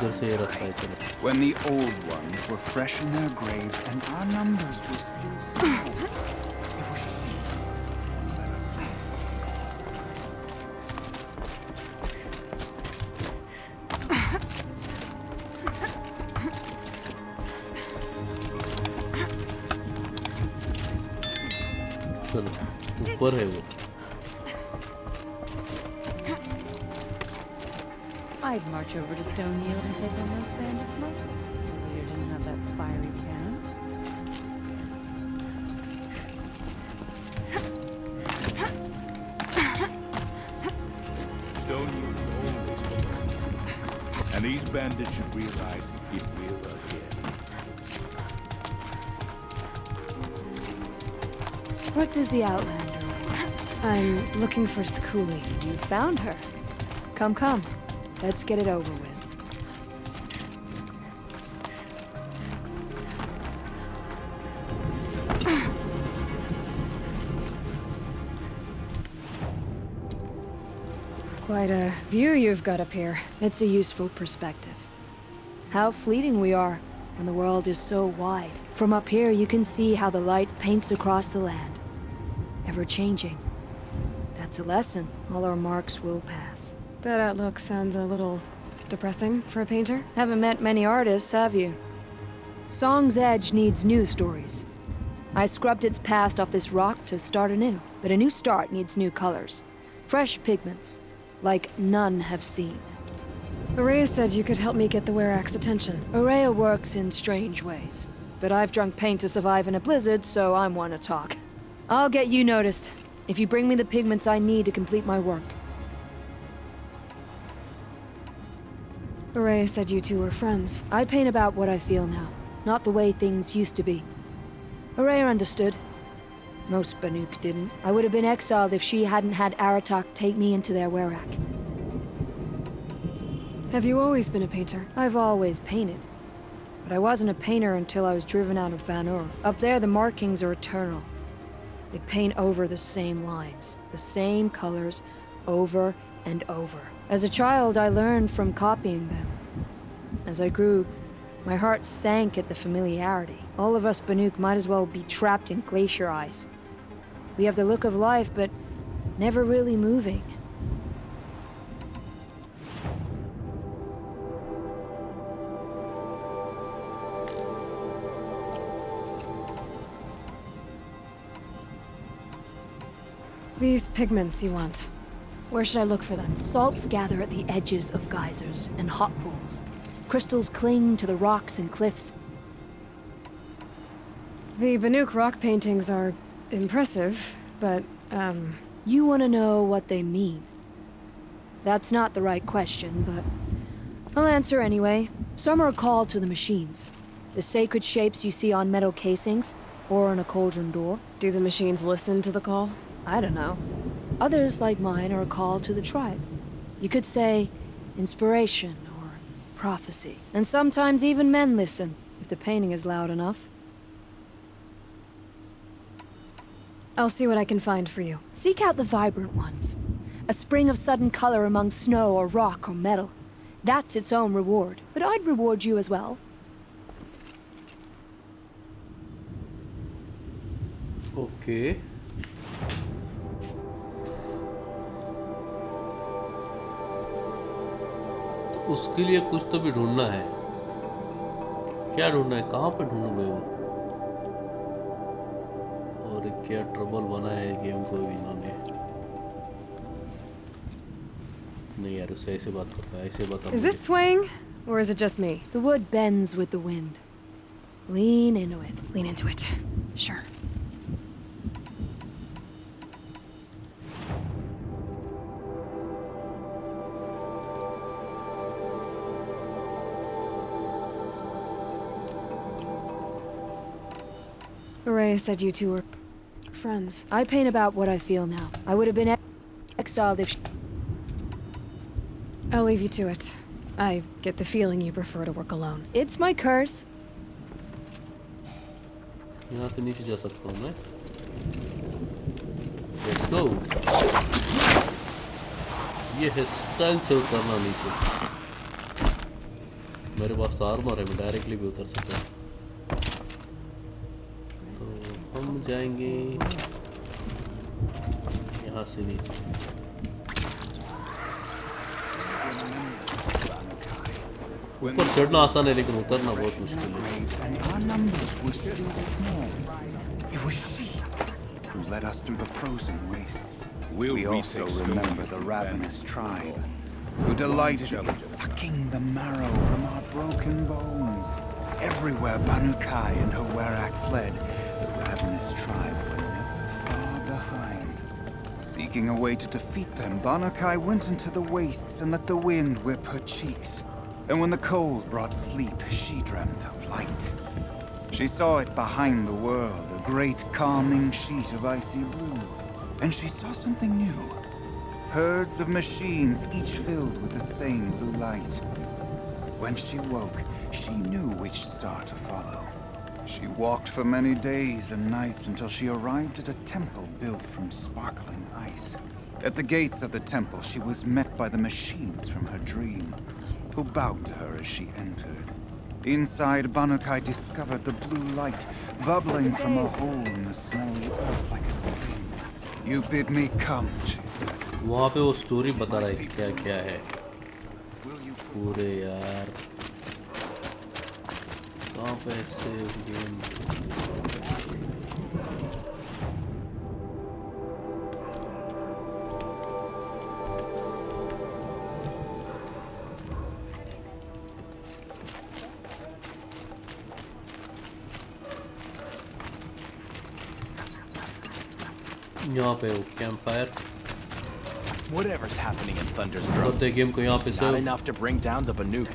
इधर से ये रास्ता है, चलो। When the old ones were fresh in their graves and our numbers were still small, it was she who let us know. चलो, ऊपर है वो। I'd march over to Stone Yield and take on those bandits, Mike. The leader didn't have that fiery cannon. Stone you always will. And these bandits should realize if we're ahead. What does the Outlander want? I'm looking for Skuli. You found her. Come, come. Let's get it over with. Quite a view you've got up here. It's a useful perspective. How fleeting we are when the world is so wide. From up here, you can see how the light paints across the land. Ever changing. That's a lesson. All our marks will pass. That outlook sounds a little depressing for a painter. Haven't met many artists, have you? Song's Edge needs new stories. I scrubbed its past off this rock to start anew, but a new start needs new colors. Fresh pigments, like none have seen. Araya said you could help me get the Werak's attention. Araya works in strange ways, but I've drunk paint to survive in a blizzard, so I'm one to talk. I'll get you noticed, if you bring me the pigments I need to complete my work. Araya said you two were friends. I paint about what I feel now, not the way things used to be. Araya understood. Most Banuk didn't. I would have been exiled if she hadn't had Aratak take me into their Werak. Have you always been a painter? I've always painted. But I wasn't a painter until I was driven out of Banur. Up there, the markings are eternal. They paint over the same lines, the same colors, over and over. As a child, I learned from copying them. As I grew, my heart sank at the familiarity. All of us Banuk might as well be trapped in glacier ice. We have the look of life, but never really moving. These pigments you want. Where should I look for them? Salts gather at the edges of geysers and hot pools. Crystals cling to the rocks and cliffs. The Banuk rock paintings are impressive, but, You want to know what they mean. That's not the right question, but I'll answer anyway. Some are called to the machines. The sacred shapes you see on metal casings, or on a cauldron door. Do the machines listen to the call? I don't know. Others, like mine, are a call to the tribe. You could say inspiration or prophecy. And sometimes even men listen, if the painting is loud enough. I'll see what I can find for you. Seek out the vibrant ones. A spring of sudden color among snow or rock or metal. That's its own reward. But I'd reward you as well. Okay. तो उसके लिए कुछ तो भी ढूंढना है। क्या ढूंढना है? कहाँ पे ढूंढूंगा वो? और क्या ट्रबल बना है गेम को इन्होंने। नहीं यार, उससे ऐसे बात करता है, ऐसे बता। Is this swaying, or is it just me? The wood bends with the wind. Lean into it. Lean into it. Sure. Araya said you two were friends. I paint about what I feel now. I would have been exiled if I'll leave you to it. I get the feeling you prefer to work alone. It's my curse. यहाँ से नीचे जा सकता हूँ मैं। Let's go. ये है style से उतरना नीचे। मेरे पास तो आर्मर है, मैं डायरेक्टली भी उतर सकता हूँ। तो हम जाएंगे यहाँ से नीचे। ऊपर चढ़ना आसान है लेकिन उतरना बहुत मुश्किल है। And our numbers were still small. It was she who led us through the frozen wastes. We'll We also retake remember Stone the Age ravenous and tribe, Bandit. who delighted in sucking the marrow from our broken bones. Everywhere Banukai and her Werak fled, the ravenous tribe were never far behind. Seeking a way to defeat them, Banukai went into the wastes and let the wind whip her cheeks. And when the cold brought sleep, she dreamt of light. She saw it behind the world, a great calming sheet of icy blue. And she saw something new. Herds of machines, each filled with the same blue light. When she woke, she knew which star to follow. She walked for many days and nights until she arrived at a temple built from sparkling ice. At the gates of the temple, she was met by the machines from her dream, who bowed to her as she entered. Inside, Banukai discovered the blue light bubbling from a hole in the snowy earth like a spring. You bid me come, she said. वहाँ पे वो story बता रहा है क्या क्या है Will you पूरे यार। कहाँ पे सेव गेम? यहाँ पे वो camp fire Whatever's happening in Thunderstruck, करते गेम को यहाँ पे not save. enough to bring down the Banuk.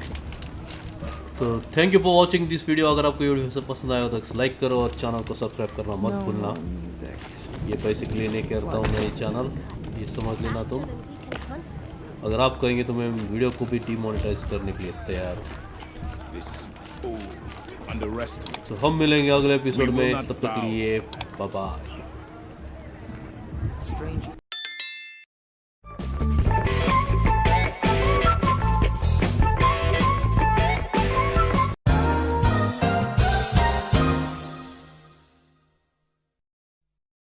तो thank you for watching this video. अगर आपको ये वीडियो पसंद आया हो तो लाइक करो और चैनल को सब्सक्राइब करना मत भूलना। ये बेसिकली नहीं करता हूँ मैं ये चैनल, ये समझ लेना तुम। अगर आप कहेंगे तो मैं वीडियो को भी डीमोनेटाइज करने के लिए तैयार हूँ। This old, underestimated. तो हम मिलेंगे अगले एपिसोड में, तब तक के लिए बाय बाय। Strange